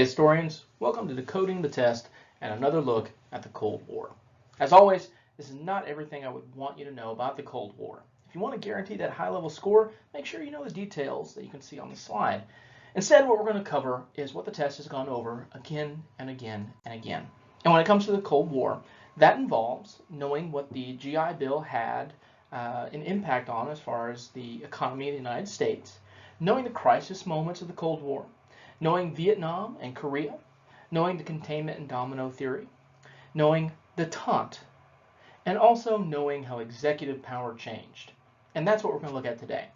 historians, welcome to Decoding the Test and another look at the Cold War. As always, this is not everything I would want you to know about the Cold War. If you want to guarantee that high-level score, make sure you know the details that you can see on the slide. Instead, what we're going to cover is what the test has gone over again and again and again. And when it comes to the Cold War, that involves knowing what the GI Bill had an impact on as far as the economy of the United States, knowing the crisis moments of the Cold War, knowing Vietnam and Korea, knowing the containment and domino theory, knowing détente, and also knowing how executive power changed. And that's what we're going to look at today.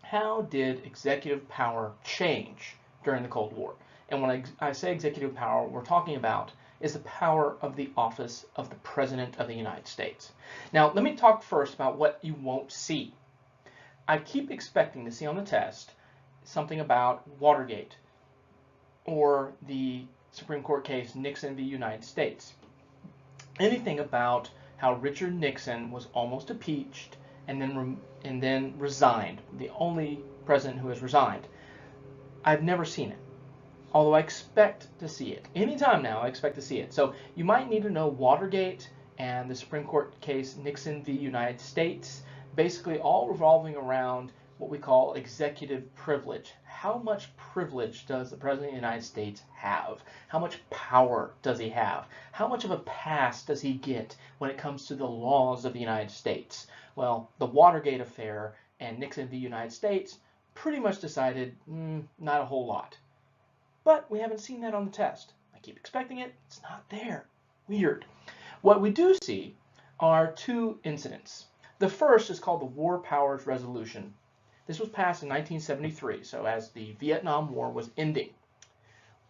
How did executive power change during the Cold War? And when I say executive power, what we're talking about is the power of the office of the President of the United States. Now, let me talk first about what you won't see. I keep expecting to see on the test something about Watergate or the Supreme Court case Nixon v. United States. Anything about how Richard Nixon was almost impeached and then resigned, the only president who has resigned. I've never seen it, although I expect to see it. Anytime now, I expect to see it. So you might need to know Watergate and the Supreme Court case Nixon v. United States, basically all revolving around what we call executive privilege. How much privilege does the President of the United States have? How much power does he have? How much of a pass does he get when it comes to the laws of the United States? Well, the Watergate affair and Nixon v. United States pretty much decided not a whole lot. But we haven't seen that on the test. I keep expecting it. It's not there. Weird. What we do see are two incidents. The first is called the War Powers Resolution. This was passed in 1973, so as the Vietnam War was ending.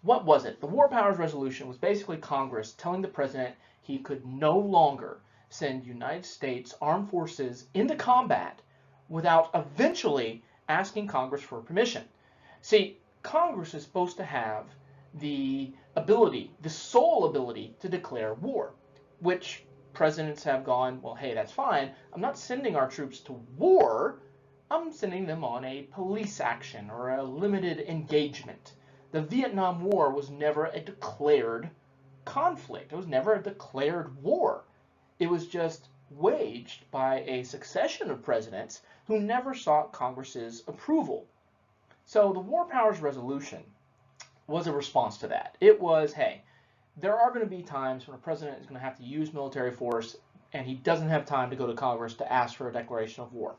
What was it? The War Powers Resolution was basically Congress telling the president he could no longer send United States armed forces into combat without eventually asking Congress for permission. See, Congress is supposed to have the ability, the sole ability, to declare war, which presidents have gone, well, hey, that's fine. I'm not sending our troops to war. I'm sending them on a police action or a limited engagement. The Vietnam War was never a declared conflict. It was never a declared war. It was just waged by a succession of presidents who never sought Congress's approval. So the War Powers Resolution was a response to that. It was, hey, there are going to be times when a president is going to have to use military force and he doesn't have time to go to Congress to ask for a declaration of war.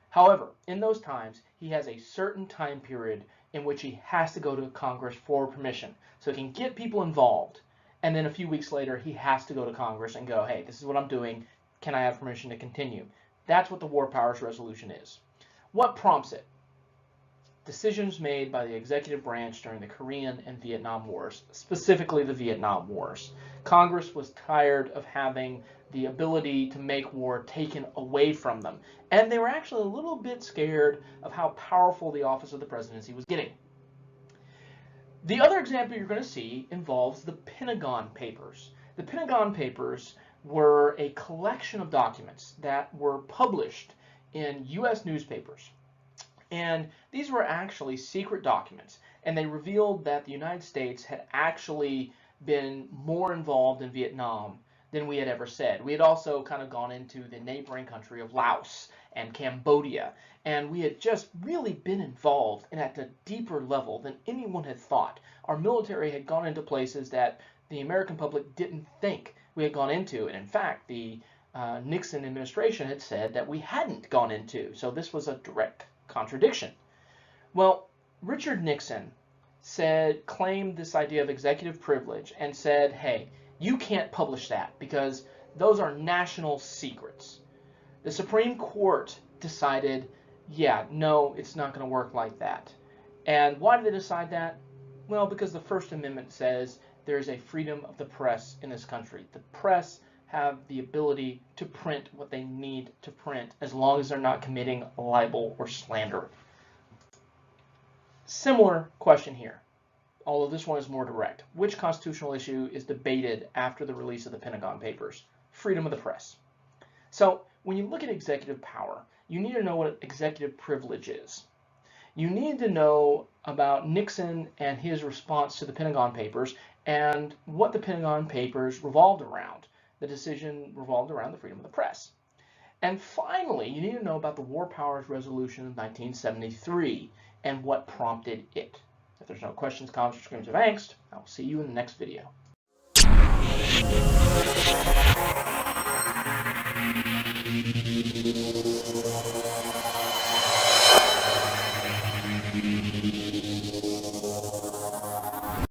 However, in those times, he has a certain time period in which he has to go to Congress for permission so he can get people involved. And then a few weeks later, he has to go to Congress and go, hey, this is what I'm doing. Can I have permission to continue? That's what the War Powers Resolution is. What prompts it? Decisions made by the executive branch during the Korean and Vietnam Wars, specifically the Vietnam Wars. Congress was tired of having the ability to make war taken away from them, and they were actually a little bit scared of how powerful the office of the presidency was getting. The other example you're going to see involves the Pentagon Papers. The Pentagon Papers were a collection of documents that were published in U.S. newspapers. And these were actually secret documents, and they revealed that the United States had actually been more involved in Vietnam than we had ever said. We had also kind of gone into the neighboring country of Laos and Cambodia, and we had just really been involved and at a deeper level than anyone had thought. Our military had gone into places that the American public didn't think we had gone into, and in fact, the Nixon administration had said that we hadn't gone into, so this was a direct contradiction. Well, Richard Nixon claimed this idea of executive privilege and said, hey, you can't publish that because those are national secrets. The Supreme Court decided, yeah, no, it's not going to work like that. And why did they decide that? Well, because the First Amendment says there's a freedom of the press in this country. The press have the ability to print what they need to print as long as they're not committing libel or slander. Similar question here, although this one is more direct. Which constitutional issue is debated after the release of the Pentagon Papers? Freedom of the press. So when you look at executive power, you need to know what executive privilege is. You need to know about Nixon and his response to the Pentagon Papers and what the Pentagon Papers revolved around. The decision revolved around the freedom of the press. And finally, you need to know about the War Powers Resolution of 1973 and what prompted it. If there's no questions, comments, or screams of angst, I will see you in the next video.